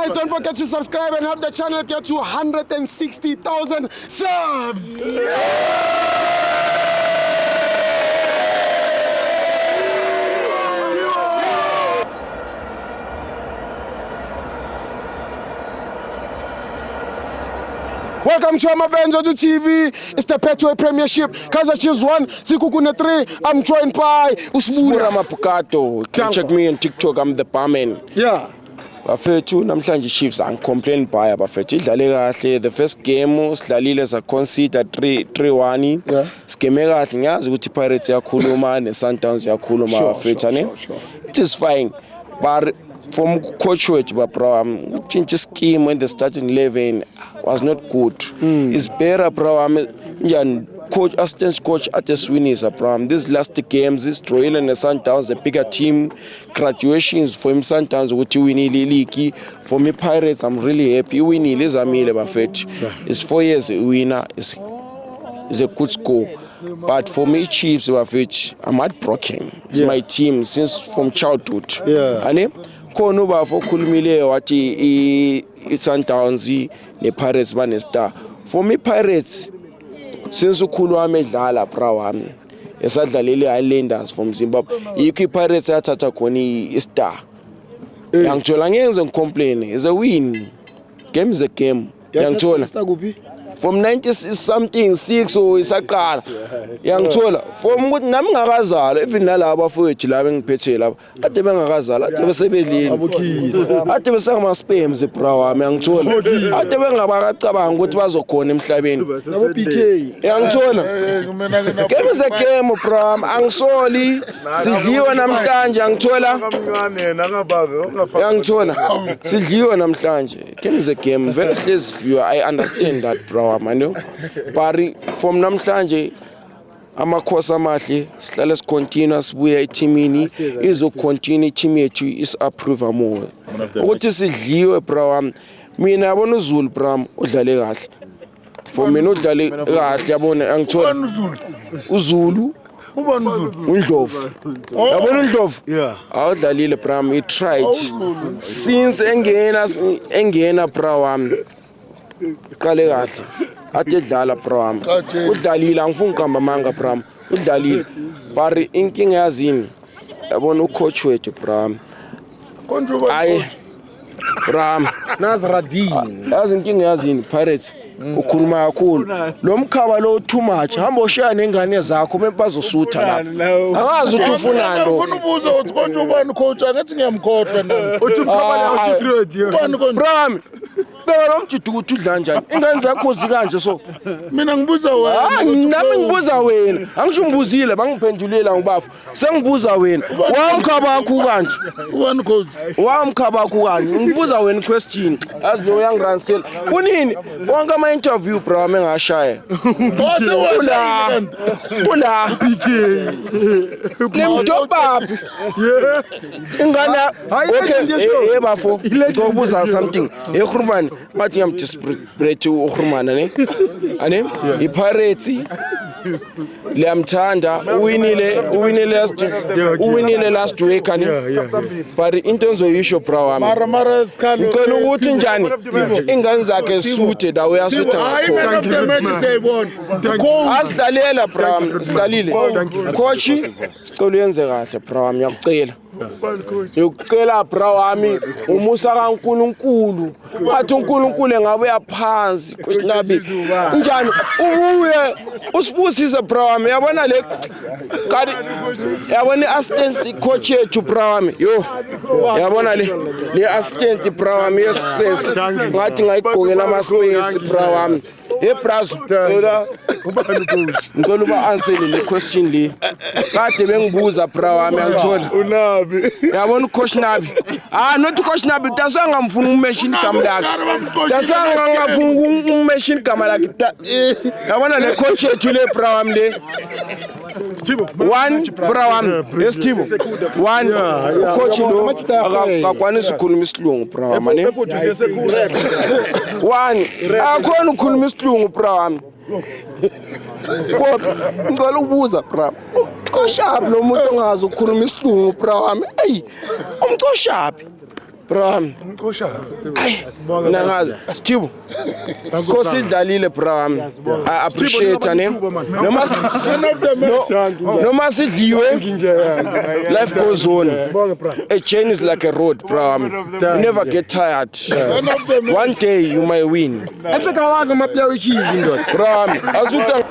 Guys, don't forget to subscribe and help the channel get to 160,000 subs. Welcome to Amavenzo TV. It's the Petway Premiership. Kaizer Chiefs 1, Sikukune 3. I'm joined by Usbura Mapukato. Check me on TikTok. I'm the barman. Yeah. Bafethu namhlanje Chiefs angicomplain by bafethu idlale kahle. The first game sidlalile sa consider 3-1. Yeah. Sigeme kahle ngiyazi ukuthi Pirates yakhuluma ne Sundowns yakhuluma bafethu ne. It is fine. But from coach wethu bro, change scheme when the starting 11 was not good. It's better bro. Coach, assistant coach at the Sweeney's bro. These last games, this Royal and the Sundowns, the bigger team, graduations for him Sundowns, which we need leaky. For me Pirates, I'm really happy. We need Lizamile Buffett. It's 4 years winner. Is a good score. But for me Chiefs Buffett, I'm heartbroken. It's my team since from childhood. Yeah. And kono ba for kulmile wati Sundowns ne Pirates ba ne star. For me Pirates since ukhulu wami edlala bra wami esadlalele Highlanders from Zimbabwe ikho Pirates yathatha khona i-star yangithola ngenze ngicomplain is a win game is a game yangithola from 90 something 6 or isaqala yangithola from ukuthi nami ngakazala even nalabo afowethu laba engiphethe laba kade bengakazala kade besebelini kade besengama spams bra wami yangithola kade bengabacabanga ukuthi bazokhona emhlabeni nabo PK yangithola game is a game bra angisoli sidliwa namhlanje yangithola sidliwa namhlanje game is a game very slowly I understand that bro mano bari from namhlanje amakhosi amahle sihlale sicontinue sibuya eteamini izo continue team yethu is approve more ukuthi sidliwe bro mina yabona uZulu bro udlale kahle for mina udlale kahle yabona angithola uZulu ubani uZulu uNdlovu yabona uNdlovu awudlalile bro he tried since engena bro wami qale kahle ade edlala bro udlalile angifuni uqamba manga bro udlalile bari inkinga yazini yabona ucoach wethu bro ay bro Nazradin yazi inkinga yazini Pirates ukhuluma kakhulu lo mkhaba lo too much hamba oshaya nengane zakho mempazosutha lapha angazi ukuthi ufunani lo ufuna ubuza uthi konje ubani coach angathi ngiyamkhohlwa nami uthi mkhaba la uthi ubani konje bro beka lo mjidu ukuthi udla kanjani ingane zakho zikanje so mina ngibuza wena nami ngibuza wena angisho ngibuzile bangiphendulela ngibafu sengibuza wena wamkhaba wakho kanje ubani coach wamkhaba wakho kanje ngibuza wena question azi lo uyangiransela kunini wonke ama interview bro engashaya bose washaya kula PK lemtopapi ingane okay bafo ngokubuza something ekhurumani bathi ngam desperate ukhurumana ne ane iPirates liyamthanda uwinile last week ane but into nzoyisho bro wami mara sikhalo ngicela ukuthi njani ingane zakhe suthe dawo yasutha asidlalela bro sidlalile coach sicela uyenze kahle bro wami yakucela yokucela bro wami umusa kaNkulunkulu athi uNkulunkulu engabe yaphansi kusinabi njani ubuye usibusise bro wami yabona le kadi yabona assistant coach yethu bro wami yo yabona le assistant bro wami yes ngathi ngayigqokela ama space bro wami Brazo ubani coach ngicela uba answer le question le kade bengibuza bro wami angithola unabi yabona ucoach Nabi not coach Nabi tasanga ngifuna umeshini igama lakhe tasanga ngafuna umeshini igama lakhe yabona le coach yethu le bro wami le one bro wami Steve one coach lo akakwanisa ukukhuluma isilungu bro wami one akhona ukukhuluma isilungu bro wami ngicela ukubuza bro umcoshapi lo muntu ongazi ukukhuluma isilungu bro wami hey umcoshapi bro mina ngazi Sithibo ko sidlalile bro I appreciate ane noma sidliwe life goes on a journey is like a road bro you never get tired one day you might win Ehle kawazi amaplayer wechief ndoda. bro azuta